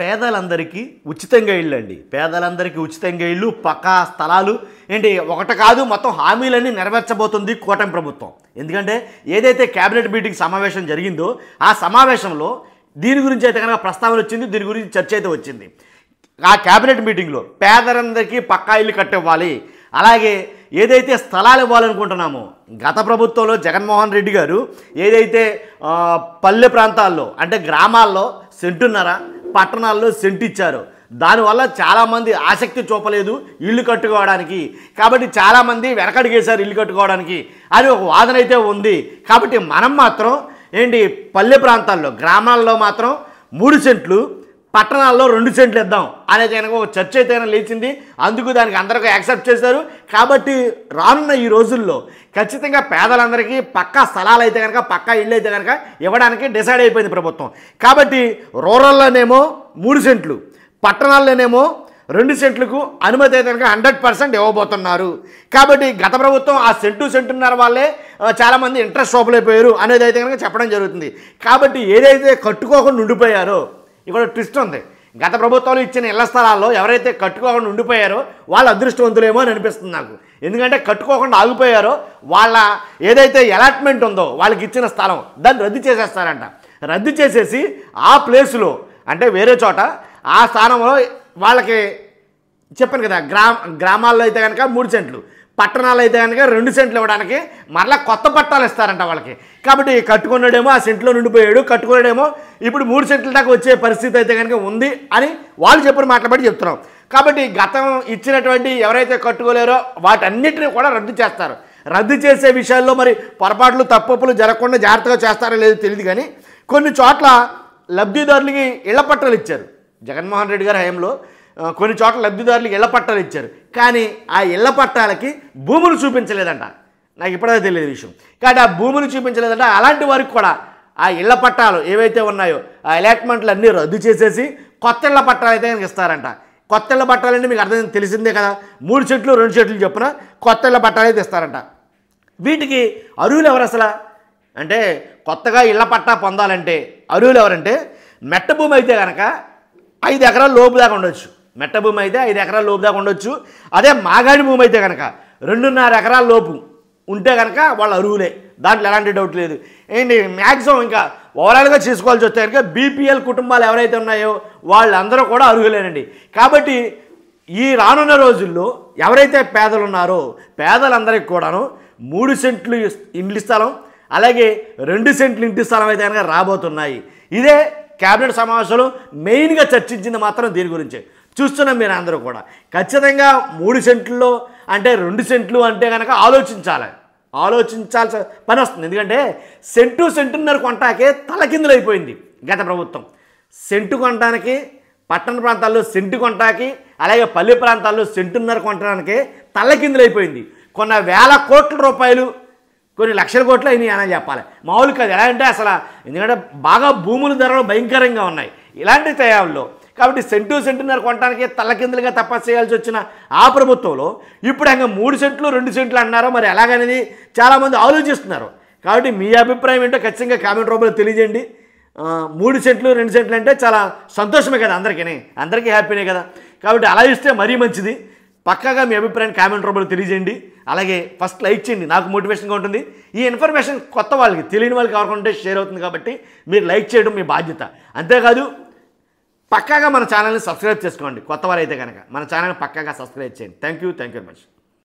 పేదలందరికీ ఉచితంగా ఇళ్ళండి. పేదలందరికీ ఉచితంగా ఇళ్ళు, పక్కా స్థలాలు ఏంటి ఒకటి కాదు, మొత్తం హామీలన్నీ నెరవేర్చబోతుంది కూటమి ప్రభుత్వం. ఎందుకంటే ఏదైతే క్యాబినెట్ మీటింగ్ సమావేశం జరిగిందో ఆ సమావేశంలో దీని గురించి అయితే కనుక ప్రస్తావన వచ్చింది, దీని గురించి చర్చ అయితే వచ్చింది. ఆ క్యాబినెట్ మీటింగ్లో పేదలందరికీ పక్కా ఇల్లు కట్టివ్వాలి, అలాగే ఏదైతే స్థలాలు ఇవ్వాలనుకుంటున్నామో గత ప్రభుత్వంలో జగన్మోహన్ రెడ్డి గారు ఏదైతే పల్లె ప్రాంతాల్లో అంటే గ్రామాల్లో సెంటున్నర, పట్టణాల్లో సెంటు ఇచ్చారు. దానివల్ల చాలామంది ఆసక్తి చూపలేదు ఇల్లు కట్టుకోవడానికి. కాబట్టి చాలామంది వెనకడిగేశారు ఇల్లు కట్టుకోవడానికి అని ఒక వాదన అయితే ఉంది. కాబట్టి మనం మాత్రం ఏంటి పల్లె ప్రాంతాల్లో గ్రామాల్లో మాత్రం 3 సెంట్లు, పట్టణాల్లో 2 సెంట్లు ఇద్దాం అనేది కనుక ఒక చర్చ అయితే లేచింది. అందుకు దానికి అందరికీ యాక్సెప్ట్ చేశారు. కాబట్టి రానున్న ఈ రోజుల్లో ఖచ్చితంగా పేదలందరికీ పక్కా స్థలాలు అయితే కనుక, పక్కా ఇళ్ళు అయితే కనుక ఇవ్వడానికి డిసైడ్ అయిపోయింది ప్రభుత్వం. కాబట్టి రూరల్లోనేమో 3 సెంట్లు, పట్టణాల్లోనేమో 2 సెంట్లకు అనుమతి అయితే కనుక 100% ఇవ్వబోతున్నారు. కాబట్టి గత ప్రభుత్వం ఆ సెంటున్నర వాళ్ళే చాలామంది ఇంట్రెస్ట్ చూపలేకపోయారు అనేది అయితే కనుక చెప్పడం జరుగుతుంది. కాబట్టి ఏదైతే కట్టుకోకుండా ఉండిపోయారో ఇక్కడ ట్విస్ట్ ఉంది. గత ప్రభుత్వాలు ఇచ్చిన ఇళ్ల స్థలాల్లో ఎవరైతే కట్టుకోకుండా ఉండిపోయారో వాళ్ళ అదృష్టవంతులేమో అని అనిపిస్తుంది నాకు. ఎందుకంటే కట్టుకోకుండా ఆగిపోయారో వాళ్ళ ఏదైతే అలాట్మెంట్ ఉందో వాళ్ళకి ఇచ్చిన స్థలం దాన్ని రద్దు చేసేస్తారంట. రద్దు చేసేసి ఆ ప్లేసులో అంటే వేరే చోట ఆ స్థానంలో వాళ్ళకి చెప్పాను కదా, గ్రామాల్లో అయితే కనుక 3 సెంట్లు, పట్టణాలు అయితే కనుక 2 సెంట్లు ఇవ్వడానికి మరలా కొత్త పట్టాలు ఇస్తారంట వాళ్ళకి. కాబట్టి కట్టుకున్నాడేమో ఆ సెంట్లో నుండిపోయాడు, కట్టుకున్నాడేమో ఇప్పుడు 3 సెంట్ల దాకా వచ్చే పరిస్థితి అయితే కనుక ఉంది అని వాళ్ళు చెప్పిన మాటలు బట్టి చెప్తున్నాం. కాబట్టి గతం ఇచ్చినటువంటి ఎవరైతే కట్టుకోలేరో వాటన్నిటిని కూడా రద్దు చేస్తారు. రద్దు చేసే విషయాల్లో మరి పొరపాట్లు తప్పులు జరగకుండా జాగ్రత్తగా చేస్తారో లేదో తెలియదు. కానీ కొన్ని చోట్ల లబ్ధిదారులకి ఇళ్ల పట్టాలు ఇచ్చారు. జగన్మోహన్ రెడ్డి గారి హయాంలో కొన్ని చోట్ల లబ్ధిదారులకు ఇళ్ల పట్టాలు ఇచ్చారు. కానీ ఆ ఇళ్ల పట్టాలకి భూములు చూపించలేదంట. నాకు ఇప్పుడే తెలియదు విషయం. కాబట్టి ఆ భూములు చూపించలేదంట. అలాంటి వారికి కూడా ఆ ఇళ్ల పట్టాలు ఏవైతే ఉన్నాయో ఆ అలాట్మెంట్లు అన్నీ రద్దు చేసేసి కొత్త ఇళ్ల పట్టాలు అయితే కనుక ఇస్తారంట. కొత్త ఇళ్ల పట్టాలంటే మీకు అర్థం తెలిసిందే కదా, 3 సెంట్లు 2 సెంట్లు చొప్పున కొత్త ఇళ్ల పట్టాలు అయితే ఇస్తారంట. వీటికి అర్హులు ఎవరు అసలు అంటే కొత్తగా ఇళ్ల పట్టా పొందాలంటే అర్హులు ఎవరంటే మెట్ట భూమి అయితే కనుక 5 ఎకరాల లోపు దాకా ఉండొచ్చు. మెట్ట భూమి అయితే 5 ఎకరాల లోపు దాకా ఉండొచ్చు. అదే మాగాడి భూమి అయితే కనుక 2.5 ఎకరాల లోపు ఉంటే కనుక వాళ్ళు అర్హులే, దాంట్లో ఎలాంటి డౌట్ లేదు. ఏంటి మ్యాక్సిమం ఇంకా ఓవరాల్గా చేసుకోవాల్సి వస్తే కనుక బీపీఎల్ కుటుంబాలు ఎవరైతే ఉన్నాయో వాళ్ళందరూ కూడా అర్హులేనండి. కాబట్టి ఈ రానున్న రోజుల్లో ఎవరైతే పేదలు ఉన్నారో పేదలందరికీ కూడాను 3 సెంట్లు ఇంటి స్థలం, అలాగే 2 సెంట్లు ఇంటి స్థలం అయితే కనుక రాబోతున్నాయి. ఇదే క్యాబినెట్ సమావేశంలో మెయిన్గా చర్చించింది మాత్రం దీని గురించే. చూస్తున్నాం మీరు అందరూ కూడా. ఖచ్చితంగా 3 సెంట్లో అంటే 2 సెంట్లు అంటే కనుక ఆలోచించాల్సిన పని వస్తుంది. ఎందుకంటే సెంటున్నర కొంటాకే తలకిందులైపోయింది గత ప్రభుత్వం. సెంటు కొనడానికి పట్టణ ప్రాంతాల్లో సెంటు కొంటాకి, అలాగే పల్లె ప్రాంతాల్లో సెంటున్నర కొనడానికి తలకిందులైపోయింది. కొన్ని వేల కోట్ల రూపాయలు, కొన్ని లక్షల కోట్లు అయినాయి అని చెప్పాలి. మామూలు కాదు. ఎలా అంటే అసలు ఎందుకంటే బాగా భూముల ధరలు భయంకరంగా ఉన్నాయి ఇలాంటి తయారులో. కాబట్టి సెంటున్నర కొనడానికి తల్లకిందులుగా తపస్సు చేయాల్సి వచ్చిన ఆ ప్రభుత్వంలో ఇప్పుడు ఇంకా 3 సెంట్లు 2 సెంట్లు అన్నారో మరి ఎలాగనేది చాలామంది ఆలోచిస్తున్నారు. కాబట్టి మీ అభిప్రాయం ఏంటో ఖచ్చితంగా కామెంట్ రూపంలో తెలియజేయండి. 3 సెంట్లు 2 సెంట్లు అంటే చాలా సంతోషమే కదా, అందరికీ హ్యాపీనే కదా. కాబట్టి అలా ఇస్తే మరీ మంచిది. పక్కాగా మీ అభిప్రాయాన్ని కామెంట్ రూపంలో తెలియజేయండి. అలాగే ఫస్ట్ లైక్ చేయండి, నాకు మోటివేషన్గా ఉంటుంది. ఈ ఇన్ఫర్మేషన్ కొత్త వాళ్ళకి, తెలియని వాళ్ళకి ఎవరికంటే షేర్ అవుతుంది. కాబట్టి మీరు లైక్ చేయడం మీ బాధ్యత. అంతేకాదు పక్కాగా మన ఛానల్ని సబ్స్క్రైబ్ చేసుకోండి. కొత్త వారైతే కనుక మన ఛానల్ని పక్కాగా సబ్స్క్రైబ్ చేయండి. Thank you very much.